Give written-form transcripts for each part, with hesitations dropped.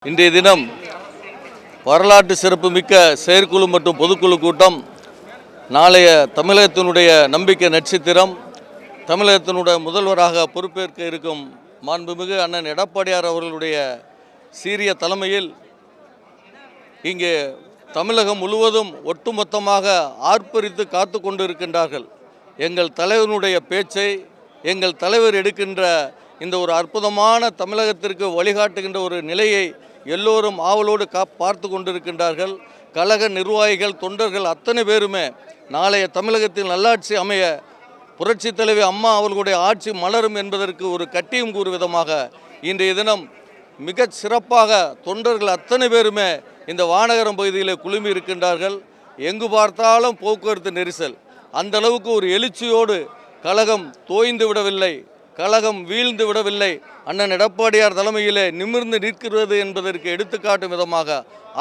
இன்றைய தினம் வரலாற்று சிறப்புமிக்க செயற்குழு மற்றும் பொதுக்குழு கூட்டம். நாளைய தமிழகத்தினுடைய நம்பிக்கை நட்சத்திரம், தமிழகத்தினுடைய முதல்வராக பொறுப்பேற்க இருக்கும் மாண்புமிகு அண்ணன் எடப்பாடியார் அவர்களுடைய சீரிய தலைமையில் இங்கே தமிழகம் முழுவதும் ஒட்டுமொத்தமாக ஆர்ப்பரித்து காத்து கொண்டிருக்கின்றார்கள். எங்கள் தலைவனுடைய பேச்சை, எங்கள் தலைவர் எடுக்கின்ற இந்த ஒரு அற்புதமான தமிழகத்திற்கு வழிகாட்டுகின்ற ஒரு நிலையை எல்லோரும் ஆவலோடு பார்த்து கொண்டிருக்கின்றார்கள். கழக நிர்வாகிகள், தொண்டர்கள் அத்தனை பேருமே நாளைய தமிழகத்தில் நல்லாட்சி அமைய, புரட்சி தலைவி அம்மா அவர்களுடைய ஆட்சி மலரும் என்பதற்கு ஒரு கட்டியம் கூறும் விதமாக இன்றைய தினம் மிக சிறப்பாக தொண்டர்கள் அத்தனை பேருமே இந்த வானகரம் பகுதியில் குழுமி இருக்கின்றார்கள். எங்கு பார்த்தாலும் போக்குவரத்து நெரிசல். அந்த அளவுக்கு ஒரு எழுச்சியோடு கழகம் தோய்ந்து விடவில்லை, கழகம் வீழ்ந்து விடவில்லை. அண்ணன் எடப்பாடியார் தலைமையிலே நிமிர்ந்து நிற்கிறது என்பதற்கு எடுத்துக்காட்டும் விதமாக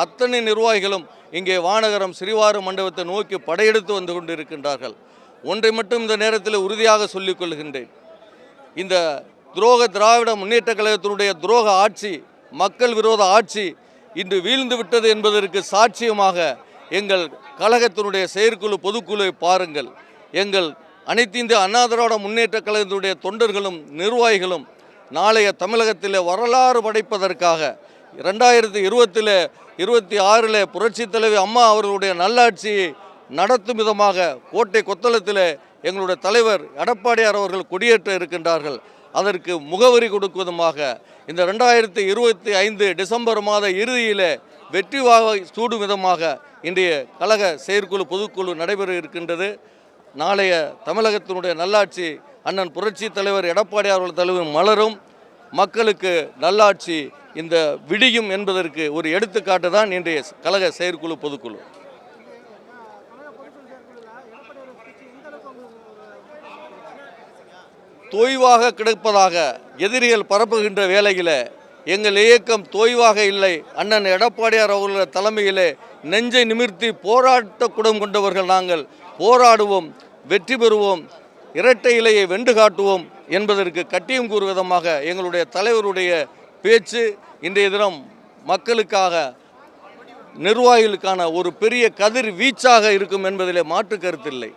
அத்தனை நிர்வாகிகளும் இங்கே வானகரம் ஸ்ரீவாரு மண்டபத்தை நோக்கி படையெடுத்து வந்து கொண்டிருக்கின்றார்கள். ஒன்றை மட்டும் இந்த நேரத்தில் உறுதியாக சொல்லிக் கொள்கின்றேன். இந்த திராவிட முன்னேற்ற கழகத்தினுடைய துரோக ஆட்சி, மக்கள் விரோத ஆட்சி இன்று வீழ்ந்து விட்டது என்பதற்கு சாட்சியமாக எங்கள் கழகத்தினுடைய செயற்குழு பொதுக்குழுவை பாருங்கள். எங்கள் அனைத்து இந்திய அண்ணா திராவிட முன்னேற்ற கழகத்தினுடைய தொண்டர்களும் நிர்வாகிகளும் நாளைய தமிழகத்தில் வரலாறு படைப்பதற்காக 2026 புரட்சி தலைவி அம்மா அவர்களுடைய நல்லாட்சியை நடத்தும் விதமாக கோட்டை கொத்தளத்தில் எங்களுடைய தலைவர் எடப்பாடியார் அவர்கள் கொடியேற்ற இருக்கின்றார்கள். அதற்கு முகவரி கொடுக்குவதுமாக இந்த 2025 டிசம்பர் மாத இறுதியில் வெற்றி வாகை சூடும் விதமாக இன்றைய கழக செயற்குழு பொதுக்குழு நடைபெற இருக்கின்றது. நாளைய தமிழகத்தினுடைய நல்லாட்சி அண்ணன் புரட்சி தலைவர் எடப்பாடியார் அவர்கள் தலைவர் மலரும், மக்களுக்கு நல்லாட்சி இந்த விடியும் என்பதற்கு ஒரு எடுத்துக்காட்டு தான் இன்றைய கழக செயற்குழு பொதுக்குழு. தோய்வாக கிடப்பதாக எதிரிகள் பரப்புகின்ற வேளையில் எங்கள் இயக்கம் தோய்வாக இல்லை. அண்ணன் எடப்பாடியார் அவர்கள் தலைமையிலே நெஞ்சை நிமிர்த்தி போராட்ட குடம் கொண்டவர்கள் நாங்கள். போராடுவோம், வெற்றி பெறுவோம், இரட்டை இலையை வென்று காட்டுவோம் என்பதற்கு கட்டியம் கூறும் விதமாக எங்களுடைய தலைவருடைய பேச்சு இன்றைய தினம் மக்களுக்காக, நிர்வாகிகளுக்கான ஒரு பெரிய கதிர் வீச்சாக இருக்கும் என்பதிலே மாற்று கருத்தில்லை.